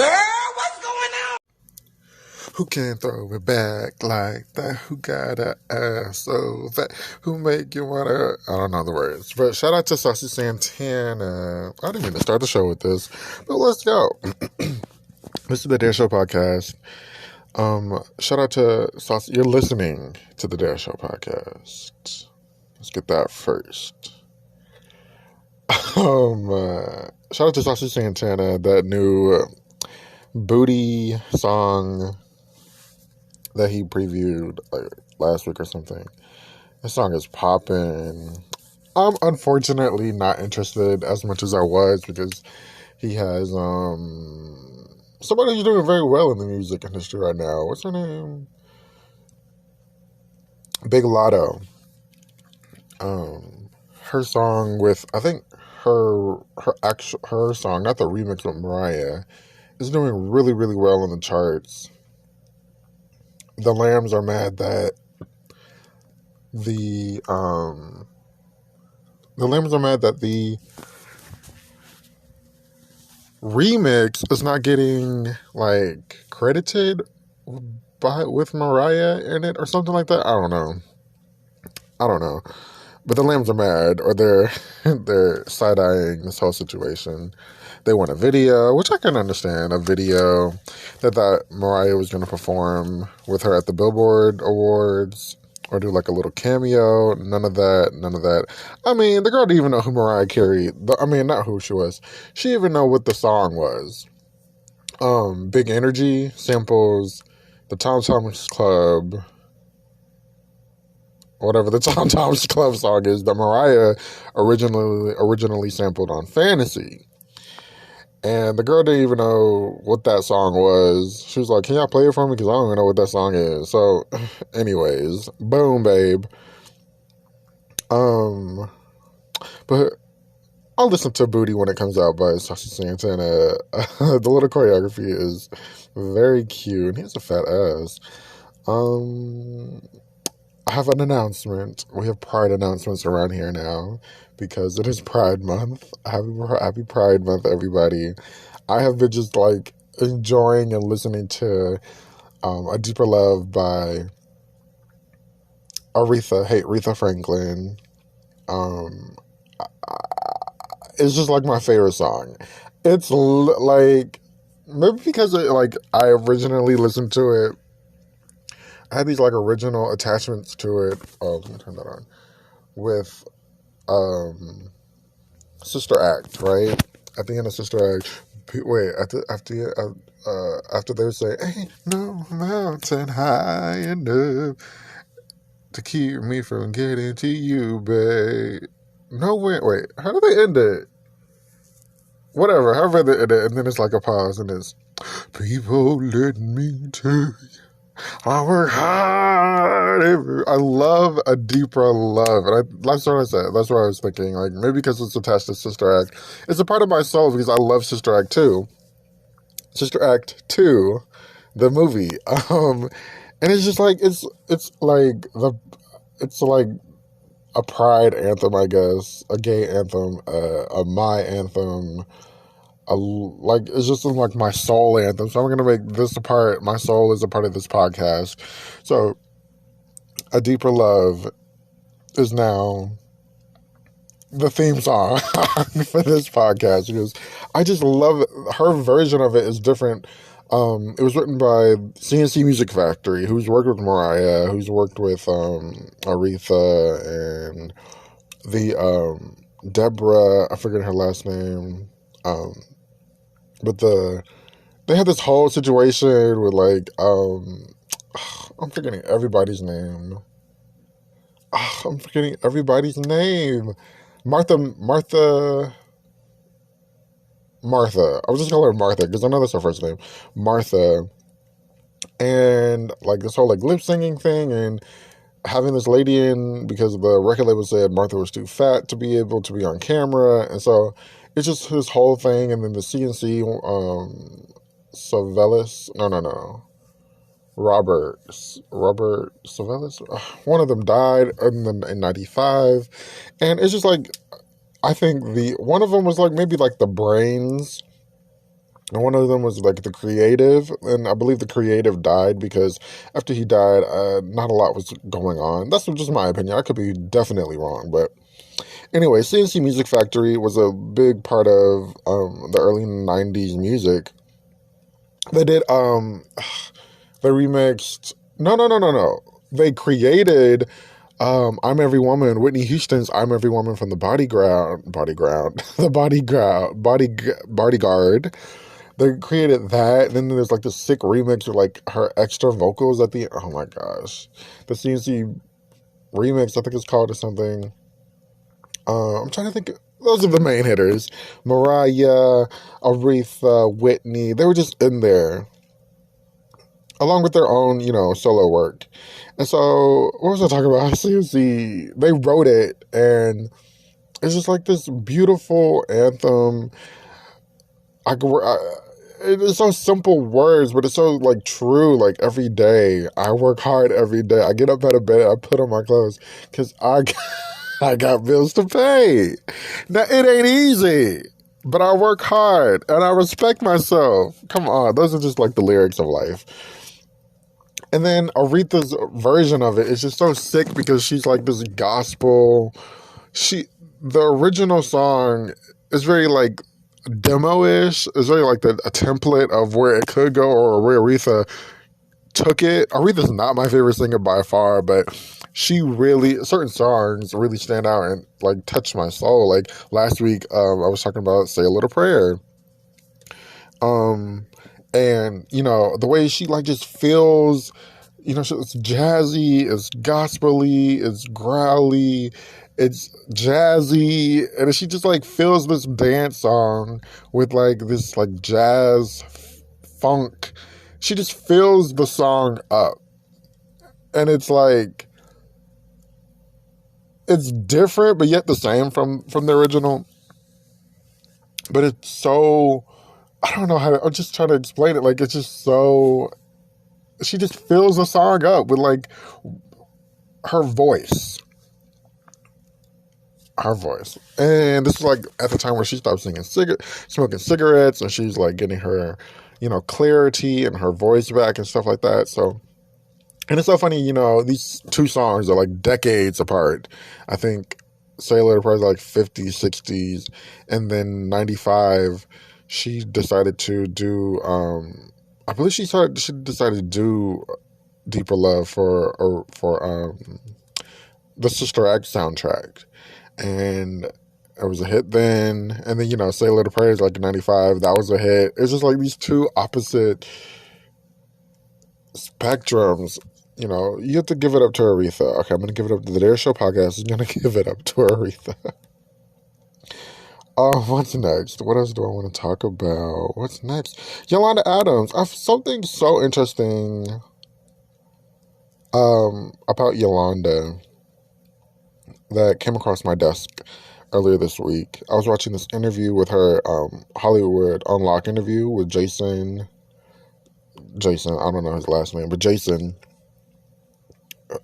what's going on? Who can throw it back like that? Who got a ass so fat? Who make you wanna... I don't know the words. But shout out to Saucy Santana. I didn't mean to start the show with this, but let's go. This is the Dare Show podcast. Shout out to Saucy. You're listening to the Dare Show podcast. Let's get that first. Shout out to Saucy Santana, that new booty song that he previewed like last week or something. This song is popping. I'm unfortunately not interested as much as I was, because he has somebody who's doing very well in the music industry right now. What's her name? Big Lotto. Her song with, I think her song, not the remix with Mariah, is doing really, really well in the charts. The Lambs are mad that the remix is not getting like credited with Mariah in it or something like that. I don't know. But the Lambs are mad, or they're side-eyeing this whole situation. They want a video, which I can understand, a video that Mariah was going to perform with her at the Billboard Awards, or do like a little cameo. None of that. I mean, the girl didn't even know who Mariah Carey, not who she was. She didn't even know what the song was. Big Energy samples the Tom Thomas Club, whatever the Tom Thomas Club song is, that Mariah originally sampled on Fantasy. And the girl didn't even know what that song was. She was like, can y'all play it for me? Because I don't even know what that song is. So, anyways, boom, babe. But I'll listen to Booty when it comes out by Saucy Santana. The little choreography is very cute. He has a fat ass. I have an announcement. We have Pride announcements around here now, because it is Pride Month. Happy Pride Month, everybody. I have been just like enjoying and listening to A Deeper Love by Aretha Franklin. It's just like my favorite song. It's like, maybe because I originally listened to it, I had these like original attachments to it. Oh, let me turn that on. With Sister Act, right? At the end of Sister Act, after they say, "Ain't no mountain high enough to keep me from getting to you, babe." No, wait. How do they end it? Whatever. However they end it, and then it's like a pause, and it's, "People, let me tell you, I work hard." I love A Deeper Love. And that's what I said. That's what I was thinking. Like, maybe because it's attached to Sister Act. It's a part of my soul, because I love Sister Act 2. Sister Act 2, the movie. And it's just like, it's like a pride anthem, I guess. A gay anthem. A my anthem. It's just like my soul anthem. So I'm going to make this a part. My soul is a part of this podcast. So A Deeper Love is now the theme song for this podcast, because I just love it. Her version of it is different. It was written by CNC Music Factory, who's worked with Mariah, who's worked with Aretha, and the Deborah, I forget her last name. But they had this whole situation with like, I'm forgetting everybody's name. Martha. I was just calling her Martha, because I know that's her first name. Martha. And like this whole like lip singing thing, and having this lady in, because the record label said Martha was too fat to be able to be on camera. And so it's just his whole thing. And then the CNC, Robert Savellis, one of them died in 95. And it's just like, I think one of them was like maybe like the brains And one of them was like the creative, and I believe the creative died because after he died, not a lot was going on. That's just my opinion. I could be definitely wrong, but anyway, CNC Music Factory was a big part of the early '90s music. They did they remixed. No. They created I'm Every Woman, Whitney Houston's I'm Every Woman from the Bodyguard. They created that. Then there's like this sick remix with like her extra vocals at the end. Oh my gosh. The CNC remix, I think it's called or something. I'm trying to think. Those are the main hitters. Mariah, Aretha, Whitney. They were just in there, along with their own, solo work. And so, what was I talking about? CNC, they wrote it, and it's just like this beautiful anthem. It's so simple words, but it's so like true. Like every day, I work hard every day. I get up out of bed, I put on my clothes, because I got bills to pay. Now, it ain't easy, but I work hard and I respect myself. Come on, those are just like the lyrics of life. And then Aretha's version of it is just so sick because she's like this gospel. The original song is very like demo-ish. It's very like a template of where it could go or where Aretha took it. Aretha's not my favorite singer by far, but certain songs really stand out and like touch my soul. Like last week, I was talking about Say a Little Prayer. And the way she like just feels, it's jazzy, it's gospel-y, it's growly, it's jazzy, and she just like fills this dance song with like this like jazz funk. She just fills the song up, and it's like it's different but yet the same from the original. But it's so, I don't know I'm just trying to explain it. Like, it's just so, she just fills the song up with like her voice. And this is like at the time where she stopped smoking cigarettes, and she's like getting her, clarity and her voice back and stuff like that. So, and it's so funny, these two songs are like decades apart. I think Sailor probably like 50s, 60s, and then 95, she decided to do, I believe she decided to do Deeper Love for the Sister Act soundtrack. And it was a hit then. And then, Say a Little Prayer is like in 95. That was a hit. It's just like these two opposite spectrums. You have to give it up to Aretha. Okay, I'm going to give it up to the Dare Show podcast. I'm going to give it up to Aretha. What's next? What else do I want to talk about? What's next? Yolanda Adams. I have something so interesting about Yolanda that came across my desk earlier this week. I was watching this interview with her, Hollywood Unlocked interview with Jason, I don't know his last name, but Jason.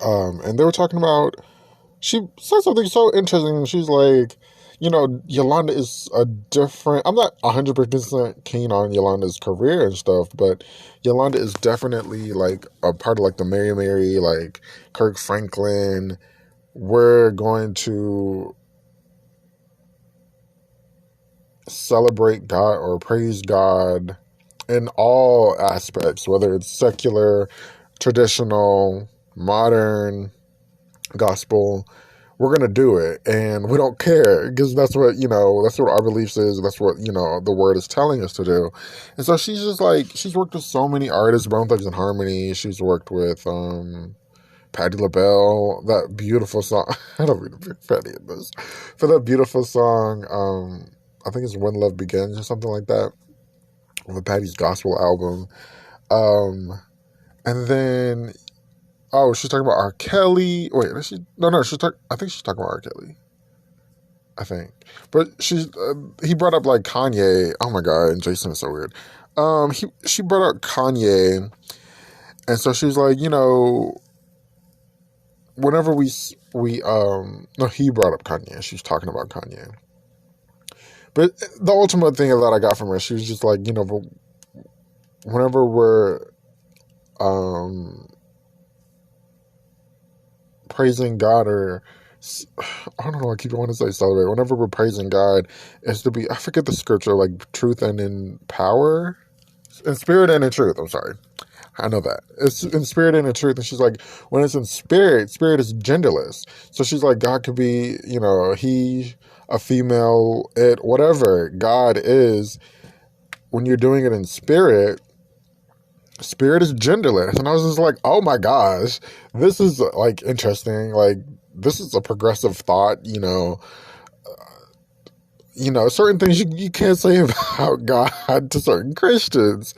And they were talking about, she said something so interesting. She's like, Yolanda is I'm not 100% keen on Yolanda's career and stuff, but Yolanda is definitely like a part of like the Mary, like Kirk Franklin. We're going to celebrate God or praise God in all aspects, whether it's secular, traditional, modern, gospel. We're going to do it, and we don't care, because that's what our beliefs is. That's what, the word is telling us to do. And so she's just like, she's worked with so many artists, Bone Thugs and Harmony. She's worked with, Patti LaBelle, that beautiful song. I don't mean to be petty in this. For that beautiful song, I think it's When Love Begins or something like that, on the Patti's Gospel album. And then, she's talking about R. Kelly. Wait, is she? No, I think she's talking about R. Kelly. I think. But he brought up like Kanye. Oh my God, and Jason is so weird. She brought up Kanye, and so she was like, whenever he brought up Kanye. She was talking about Kanye. But the ultimate thing that I got from her, she was just like, you know, whenever we're praising God, or I don't know, I keep wanting to say celebrate. Whenever we're praising God, it's to be, I forget the scripture, like truth and in power, in spirit and in truth. I'm sorry. I know that. It's in spirit and in truth. And she's like, when it's in spirit, spirit is genderless. So she's like, God could be, you know, he, a female, it, whatever God is. When you're doing it in spirit, spirit is genderless. And I was just like, oh my gosh, this is like interesting. Like, this is a progressive thought, you know, certain things you can't say about God to certain Christians.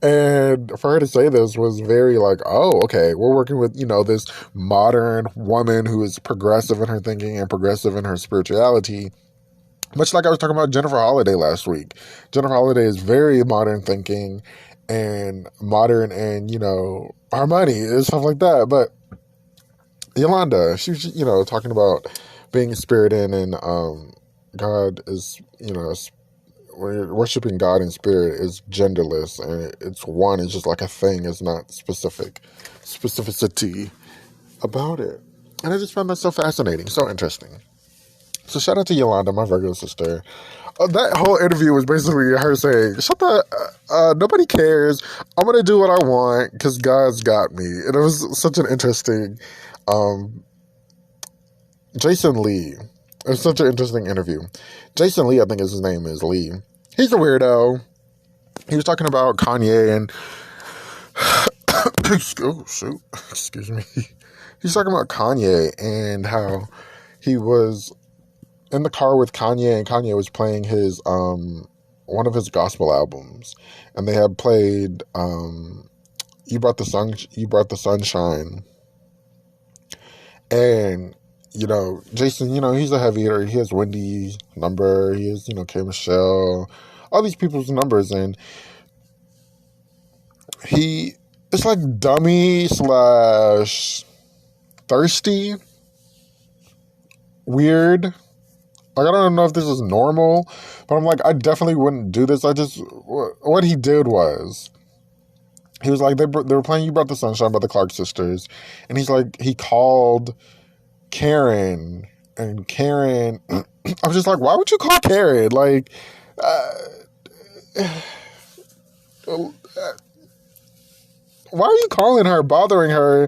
And for her to say this was very like, oh, okay, we're working with, you know, this modern woman who is progressive in her thinking and progressive in her spirituality. Much like I was talking about Jennifer Holliday last week. Jennifer Holliday is very modern thinking and modern and, you know, our money and stuff like that. But Yolanda, she was, you know, talking about being spirit in, and God is, you know, when you're worshiping God in spirit is genderless, and it's one, it's just like a thing, it's not specificity about it. And I just found that so fascinating, so interesting. So shout out to Yolanda, my Virgo sister. That whole interview was basically her saying, shut the, nobody cares, I'm gonna do what I want because God's got me. And it was such an interesting, Jason Lee. It was such an interesting interview. Jason Lee, I think his name is Lee. He's a weirdo. He was talking about Kanye and oh shoot, excuse me. He's talking about Kanye and how he was in the car with Kanye, and Kanye was playing his one of his gospel albums, and they had played You Brought the Sunshine. And you know, Jason, you know, he's a heavy hitter. He has Wendy's number. He has, you know, K. Michelle, all these people's numbers. And it's like dummy / thirsty, weird. Like, I don't know if this is normal, but I'm like, I definitely wouldn't do this. What he did was, he was like, they were playing You Brought the Sunshine by the Clark Sisters. And he's like, he called Karen, and Karen, I was just like, why would you call Karen? Like, why are you calling her, bothering her,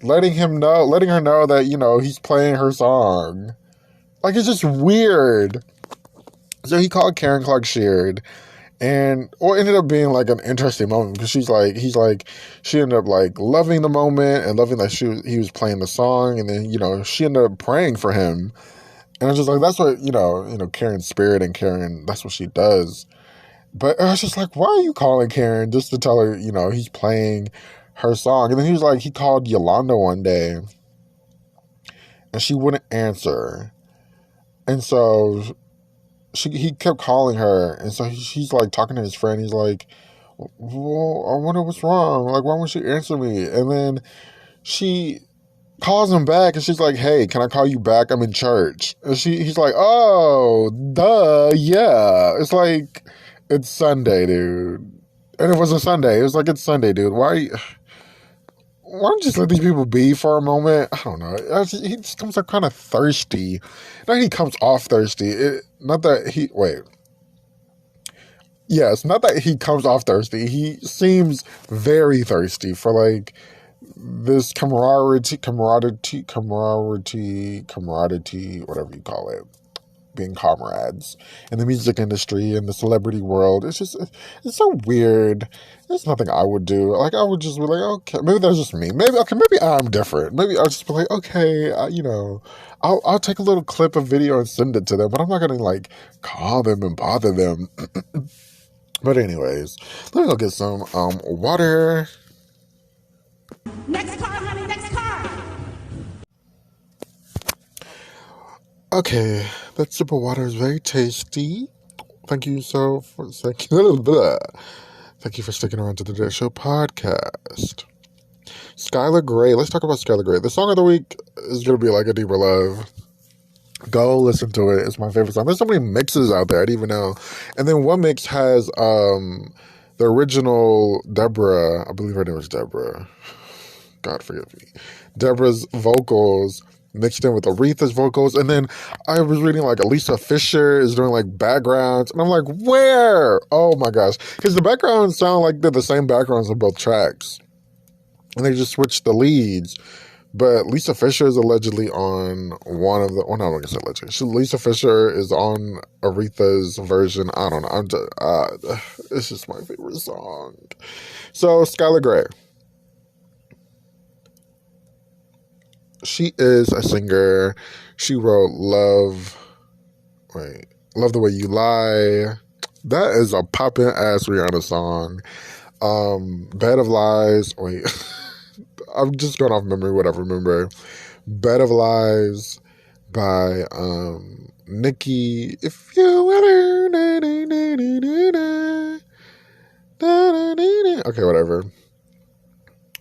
letting her know that, you know, he's playing her song? Like, it's just weird. So he called Karen Clark Sheard, and what ended up being like an interesting moment, because she ended up like loving the moment and loving that he was playing the song, and then, you know, she ended up praying for him. And I was just like, that's what, you know, Karen's spirit, and Karen, that's what she does. But I was just like, why are you calling Karen just to tell her, you know, he's playing her song? And then he was like, he called Yolanda one day, and she wouldn't answer. And so he kept calling her, and so he's like talking to his friend. He's like, well, I wonder what's wrong. Like, why won't she answer me? And then she calls him back, and she's like, hey, can I call you back? I'm in church. And he's like, oh, duh, yeah. It's like, it's Sunday, dude. And it was a Sunday. It was like, it's Sunday, dude. Why don't you just let these people be for a moment? I don't know. He just comes up kind of thirsty. Not he comes off thirsty. Not that he comes off thirsty. He seems very thirsty for like this camaraderie, whatever you call it. Being comrades in the music industry and the celebrity world. It's so weird. There's nothing I would do. Like, I would just be like, okay, maybe that's just me. Maybe I'm different. Maybe I'll just be like, okay, I'll take a little clip of video and send it to them, but I'm not gonna like call them and bother them. But anyways, let me go get some water. Next car, honey, next car. Okay, that sip of water is very tasty. Thank you for sticking around to the Day Show podcast. SKYLAR Grey. Let's talk about SKYLAR Grey. The song of the week is going to be like A Deeper Love. Go listen to it. It's my favorite song. There's so many mixes out there. I didn't even know. And then one mix has the original Deborah. I believe her name was Deborah. God forgive me. Deborah's vocals mixed in with Aretha's vocals. And then I was reading like Lisa Fisher is doing like backgrounds. And I'm like, where? Oh my gosh. Because the backgrounds sound like they're the same backgrounds on both tracks. And they just switched the leads. But Lisa Fisher is allegedly on one of the... Well, not going to say allegedly. Lisa Fisher is on Aretha's version. I don't know. It's just my favorite song. So, SKYLAR Grey. She is a singer. She wrote Love the Way You Lie. That is a poppin' ass Rihanna song. Bed of Lies. I'm just going off memory, what I remember. Bed of Lies by Nicki. If you ever... Okay, whatever.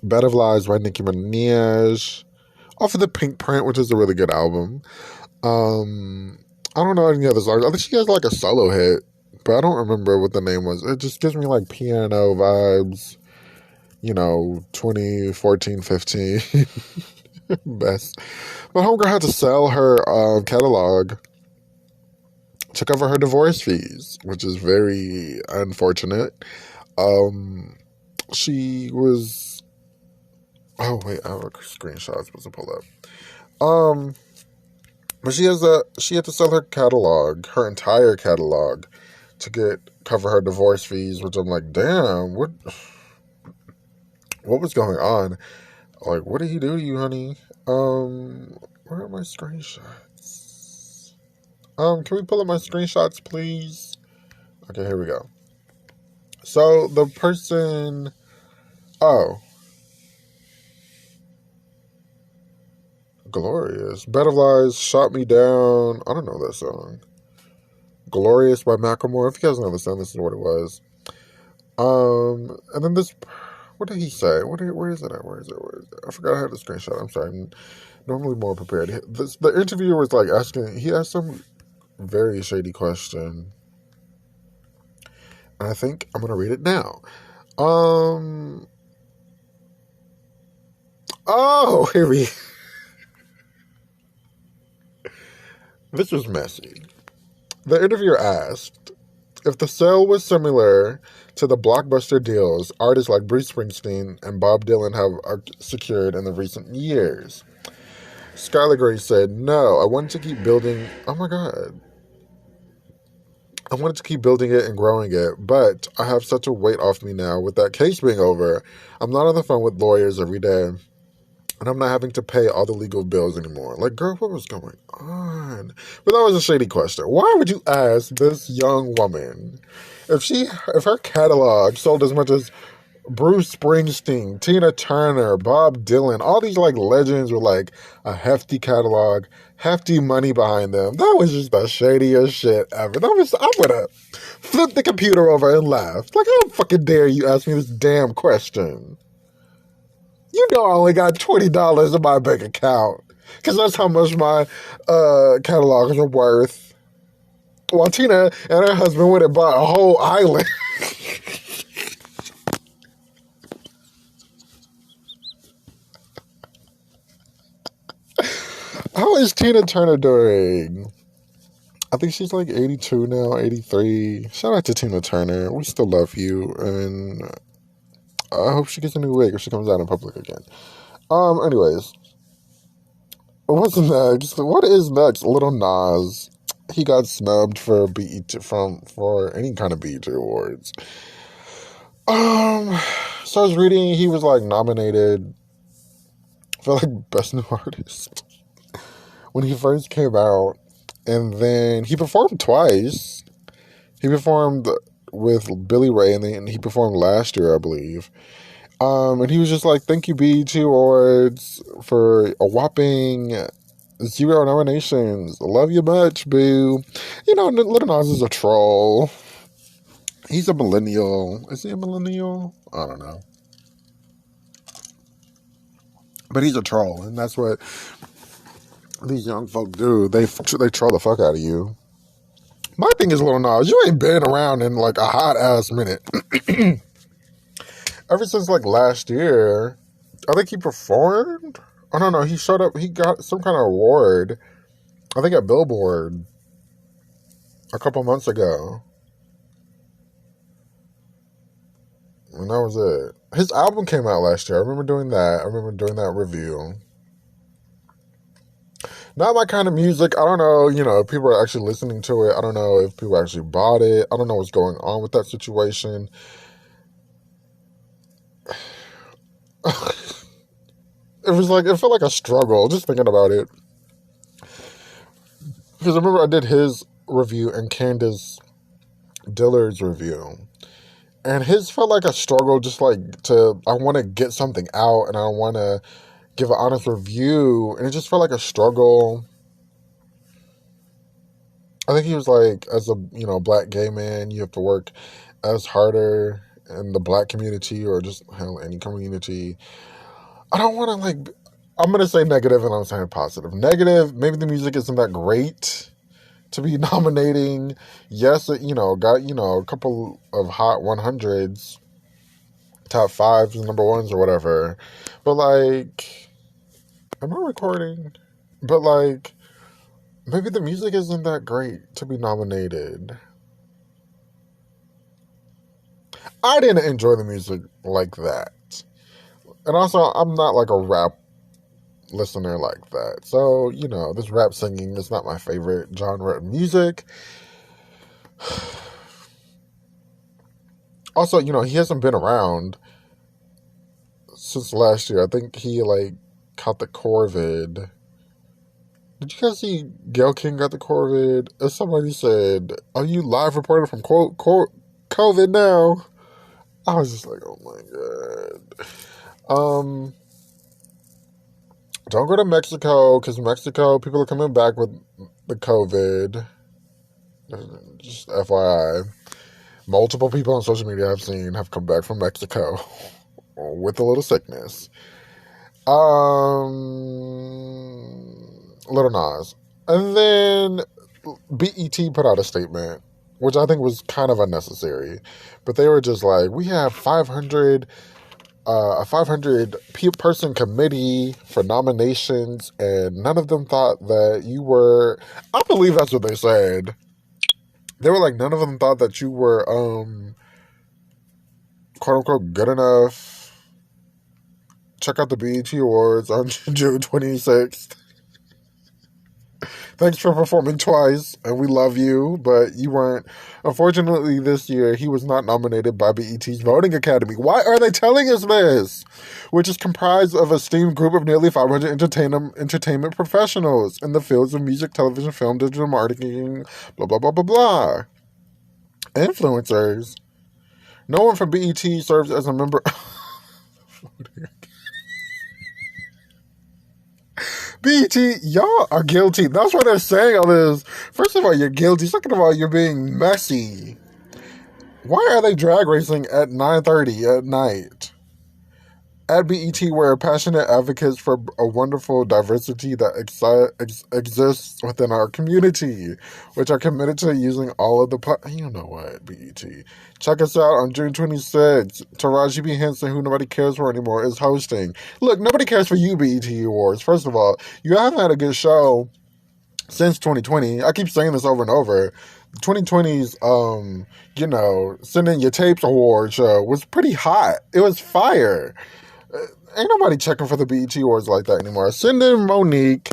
Bed of Lies by Nicki Minaj. Off of the Pink Print, which is a really good album. I don't know any other songs. I think she has like a solo hit, but I don't remember what the name was. It just gives me like piano vibes. 2014, 15. Best. But homegirl had to sell her catalog to cover her divorce fees, which is very unfortunate. She was... Oh, wait, I have a screenshot I'm supposed to pull up. But she had to sell her catalog, her entire catalog, to cover her divorce fees, which I'm like, damn, what was going on? Like, what did he do to you, honey? Where are my screenshots? Can we pull up my screenshots, please? Okay, here we go. So, the person... Oh. Glorious. Bed of Lies, Shot Me Down. I don't know that song. Glorious by Macklemore. If you guys know the song, this is what it was. And then this... What did he say? Where is it at? Where is it? I forgot I had the screenshot. I'm sorry. I'm normally more prepared. The interviewer was like asking... He asked some very shady question. And I think I'm going to read it now. Oh, here we... This was messy. The interviewer asked if the sale was similar to the blockbuster deals artists like Bruce Springsteen and Bob Dylan have secured in the recent years. SKYLAR Grey said, no, I wanted to keep building... Oh my God. I wanted to keep building it and growing it, but I have such a weight off me now with that case being over. I'm not on the phone with lawyers every day. And I'm not having to pay all the legal bills anymore. Like, girl, what was going on? But that was a shady question. Why would you ask this young woman if her catalog sold as much as Bruce Springsteen, Tina Turner, Bob Dylan, all these like legends with like a hefty catalog, hefty money behind them? That was just the shadiest shit ever. I'm gonna flip the computer over and laugh. Like, how fucking dare you ask me this damn question? You know I only got $20 in my bank account. Because that's how much my catalogs are worth. While Tina and her husband went and bought a whole island. How is Tina Turner doing? I think she's like 82 now, 83. Shout out to Tina Turner. We still love you. And... I hope she gets a new wig if she comes out in public again. Anyways. What's next? What is next? Lil Nas. He got snubbed for for any kind of BET awards. So I was reading, he was like nominated for like Best New Artist when he first came out. And then he performed twice. He performed with Billy Ray, and then he performed last year, I believe. And he was just like, thank you, BET Awards, for a whopping 0 nominations. Love you much, boo. Lil Nas is a troll. He's a millennial. Is he a millennial? I don't know. But he's a troll, and that's what These young folk do. They troll the fuck out of you. My thing is, Lil Nas, you ain't been around in like a hot ass minute. Ever since like last year, I think he performed. I don't know. He showed up. He got some kind of award. I think at Billboard a couple months ago. And that was it. His album came out last year. I remember doing that. I remember doing that review. Not my kind of music. I don't know, if people are actually listening to it. I don't know if people actually bought it. I don't know what's going on with that situation. It felt like a struggle just thinking about it. Because I remember I did his review and Candace Dillard's review. And his felt like a struggle, just like I want to get something out and I want to give an honest review. And it just felt like a struggle. I think he was like, as a, black gay man, you have to work as harder in the black community or just hell, any community. I don't want to I'm going to say negative and I'm saying positive. Negative, maybe the music isn't that great to be nominating. Yes, it, got, a couple of hot 100s, top 5s, number 1s or whatever. But am I recording? But maybe the music isn't that great to be nominated. I didn't enjoy the music like that. And also, I'm not like a rap listener like that. So, this rap singing is not my favorite genre of music. Also, he hasn't been around since last year. I think he, caught the COVID. Did you guys see Gayle King got the COVID? As somebody said, are you live reporting from COVID now? I was just like, oh my God. Don't go to Mexico, because Mexico, people are coming back with the COVID. Just FYI. Multiple people on social media I've seen have come back from Mexico with a little sickness. Lil Nas. And then BET put out a statement, which I think was kind of unnecessary. But they were just like, we have a 500 person committee for nominations, and none of them thought that you were, I believe that's what they said. They were like, none of them thought that you were, quote unquote, good enough. Check out the BET Awards on June 26th. Thanks for performing twice, and we love you, but you weren't. Unfortunately, this year, he was not nominated by BET's Voting Academy. Why are they telling us this? Which is comprised of a esteemed group of nearly 500 entertainment professionals in the fields of music, television, film, digital marketing, blah, blah, blah, blah, blah. Influencers. No one from BET serves as a member. BET, y'all are guilty. That's why they're saying all this. First of all, you're guilty. Second of all, you're being messy. Why are they drag racing at 9:30 at night? At BET, we're passionate advocates for a wonderful diversity that exists within our community, which are committed to using all of the... You know what, BET. Check us out on June 26th. Taraji P. Henson, who nobody cares for anymore, is hosting. Look, nobody cares for you, BET Awards. First of all, you haven't had a good show since 2020. I keep saying this over and over. 2020's, Send In Your Tapes award show was pretty hot. It was fire. Ain't nobody checking for the BET Awards like that anymore. Send in Monique.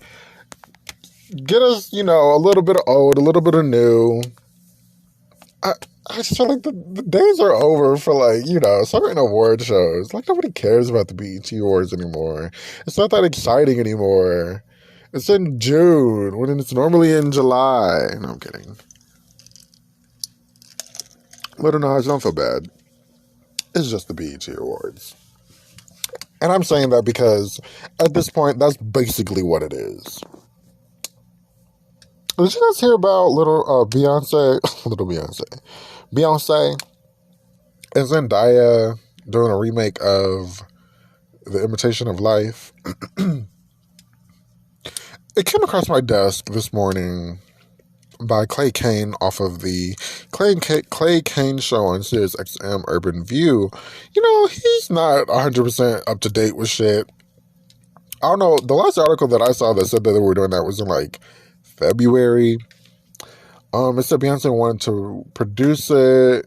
Get us, a little bit of old, a little bit of new. I just feel like the days are over for certain award shows. Nobody cares about the BET Awards anymore. It's not that exciting anymore. It's in June when it's normally in July. No, I'm kidding. Lil Nas, don't feel bad. It's just the BET Awards. And I'm saying that because at this point, that's basically what it is. Did you guys hear about little Beyonce? Little Beyonce. Beyonce and Zendaya doing a remake of The Imitation of Life. It came across my desk this morning by Clay Kane off of the Clay Kane show on Sirius XM Urban View. You know, he's not 100% up to date with shit. I don't know. The last article that I saw that said that they were doing that was in like February. It said Beyonce wanted to produce it.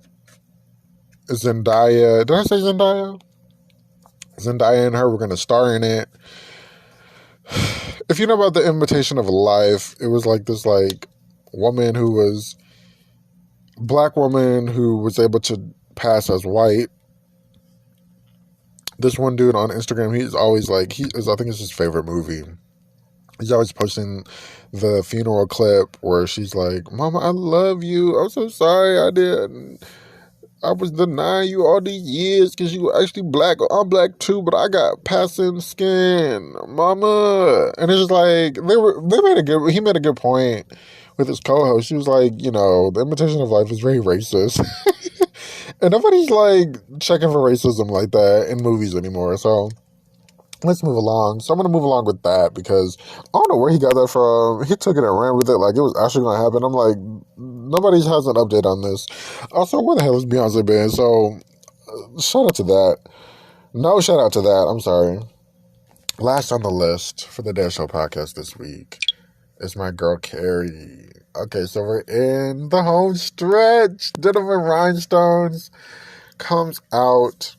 Zendaya. Did I say Zendaya? Zendaya and her were going to star in it. If you know about The Invitation of Life, it was like this like woman who was black woman who was able to pass as white. This one dude on Instagram, he's always like, I think it's his favorite movie. He's always posting the funeral clip where she's like, "Mama, I love you. I'm so sorry I was denying you all these years because you were actually black. I'm black too, but I got passing skin, Mama." And it's just like he made a good point with his co-host. She was like, you know, The Imitation of Life is very racist, and nobody's like checking for racism like that in movies anymore. So let's move along. So I'm going to move along with that because I don't know where he got that from. He took it and ran with it like it was actually going to happen. I'm like, nobody has an update on this. Also, where the hell is Beyonce been? So, shout out to that. No shout out to that. I'm sorry. Last on the list for the Dash Show podcast this week is my girl, Carrie. Okay, so we're in the home stretch. Gentlemen Rhinestones comes out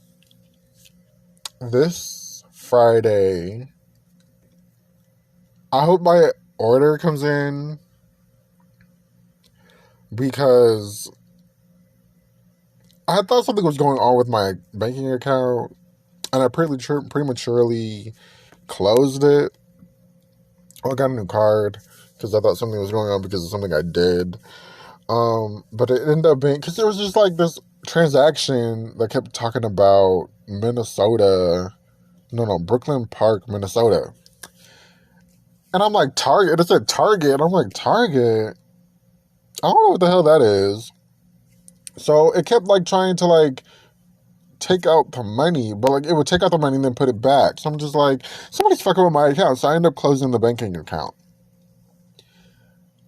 this Friday. I hope my order comes in because I thought something was going on with my banking account and I prematurely closed it. I got a new card because I thought something was going on because of something I did. But it ended up being because there was just like this transaction that kept talking about Brooklyn Park, Minnesota. And I'm like, Target. It said Target. And I'm like, Target? I don't know what the hell that is. So it kept like trying to like take out the money, but like it would take out the money and then put it back. So I'm just like, somebody's fucking with my account. So I ended up closing the banking account.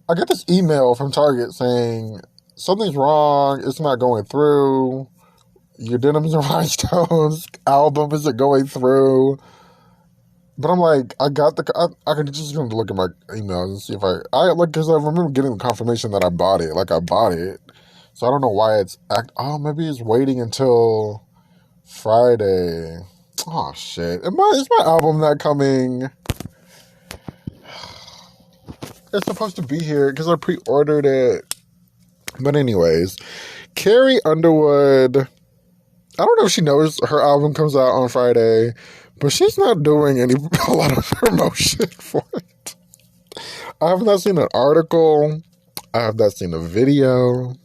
I get this email from Target saying, something's wrong. It's not going through. Your Denims and Rhinestones album isn't going through. But I'm like, I can just going to look at my emails and see if because I remember getting the confirmation that I bought it. Like, I bought it. So I don't know why maybe it's waiting until Friday. Oh, shit. Is my album not coming? It's supposed to be here because I pre-ordered it. But anyways, Carrie Underwood, I don't know if she knows her album comes out on Friday, but she's not doing a lot of promotion for it. I have not seen an article. I have not seen a video.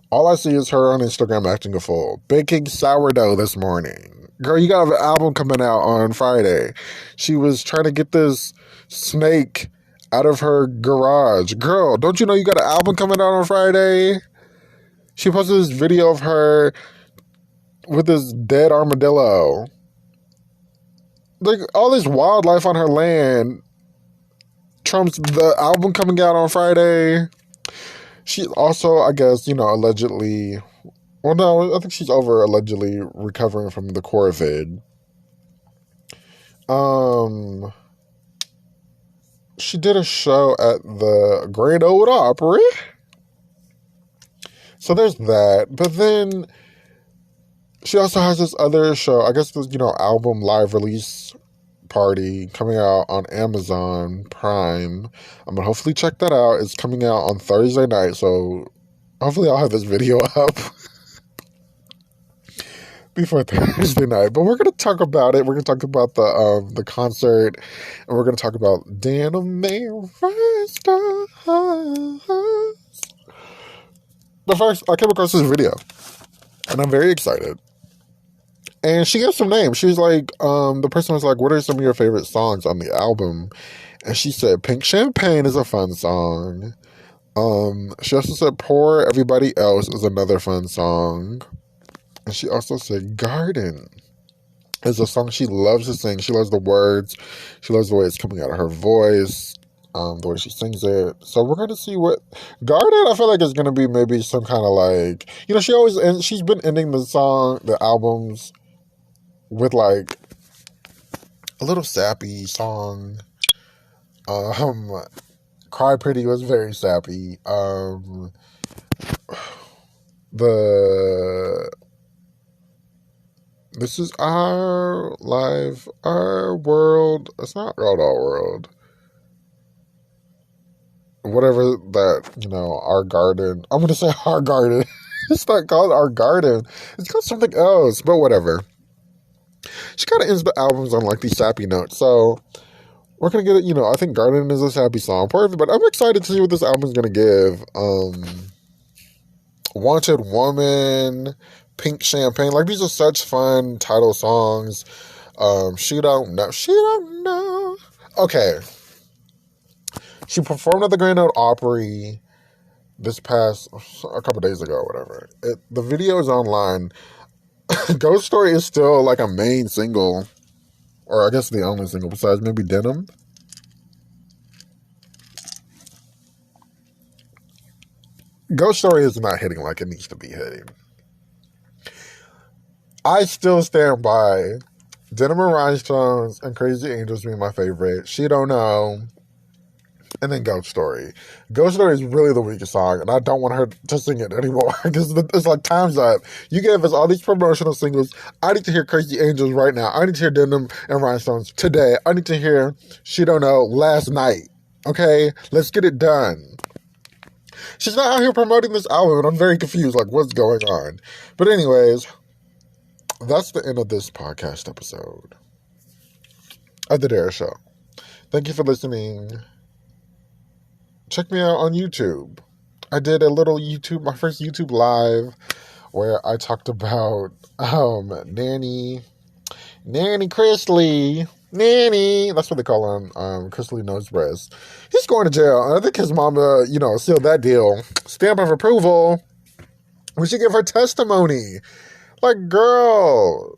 All I see is her on Instagram acting a fool. Baking sourdough this morning. Girl, you got an album coming out on Friday. She was trying to get this snake out of her garage. Girl, don't you know you got an album coming out on Friday? She posted this video of her with this dead armadillo. Like, all this wildlife on her land trumps the album coming out on Friday. She's also, I guess, allegedly... Well, no, I think she's over allegedly recovering from the COVID. She did a show at the Grand Ole Opry. So there's that. But then she also has this other show, I guess, this, album live release party coming out on Amazon Prime. I'm going to hopefully check that out. It's coming out on Thursday night, so hopefully I'll have this video up before Thursday night. But we're going to talk about it. We're going to talk about the concert, and we're going to talk about Denim Rhinestones. But first, I came across this video, and I'm very excited. And she gave some names. She was like, the person was like, what are some of your favorite songs on the album? And she said, Pink Champagne is a fun song. She also said, Poor Everybody Else is another fun song. And she also said, Garden. It's a song she loves to sing. She loves the words. She loves the way it's coming out of her voice, the way she sings it. So we're going to see what... Garden, I feel like, is going to be maybe some kind of like... she's been ending the albums with like a little sappy song. Cry Pretty was very sappy. This is our life, our world. It's not our world. Whatever that, our garden. I'm going to say our garden. It's not called Our Garden. It's called something else, but whatever. She kind of ends the albums on like these sappy notes. So we're going to get it, I think Garden is a sappy song. But I'm excited to see what this album is going to give. Wanted Woman, Pink Champagne. Like, these are such fun title songs. She Don't Know. Okay. She performed at the Grand Ole Opry this past, a couple days ago, whatever. The video is online. Ghost Story is still like a main single, or I guess the only single besides maybe Denim. Ghost Story is not hitting like it needs to be hitting. I still stand by Denim and Rhinestones and Crazy Angels being my favorite. She Don't Know. And then Ghost Story. Ghost Story is really the weakest song, and I don't want her to sing it anymore, because it's like, time's up. You gave us all these promotional singles. I need to hear Crazy Angels right now. I need to hear Denim and Rhinestones today. I need to hear She Don't Know last night. Okay? Let's get it done. She's not out here promoting this album, and I'm very confused, like, what's going on? But anyways, that's the end of this podcast episode of The Dare Show. Thank you for listening. Check me out on YouTube. I did my first YouTube live, where I talked about Nanny Chrisley. Nanny, that's what they call him, Chrisley Nosebreast. He's going to jail. I think his mama, sealed that deal. Stamp of approval. We should give her testimony. Like, girl,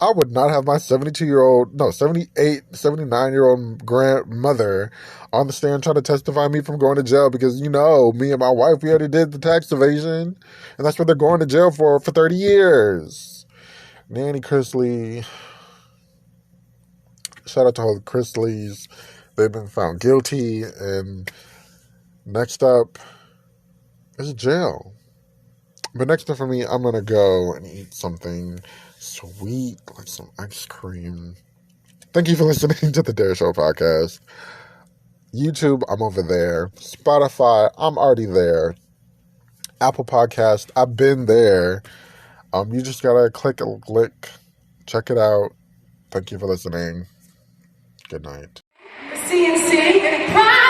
I would not have my 79-year-old grandmother on the stand trying to testify me from going to jail, because, me and my wife, we already did the tax evasion, and that's what they're going to jail for 30 years. Nanny Chrisley. Shout out to all the Chrisleys. They've been found guilty, and next up is jail. But next up for me, I'm going to go and eat something sweet, like some ice cream. Thank you for listening to the Dare Show podcast. YouTube, I'm over there. Spotify, I'm already there. Apple Podcast, I've been there. You just gotta click a link. Check it out. Thank you for listening. Good night. CNC.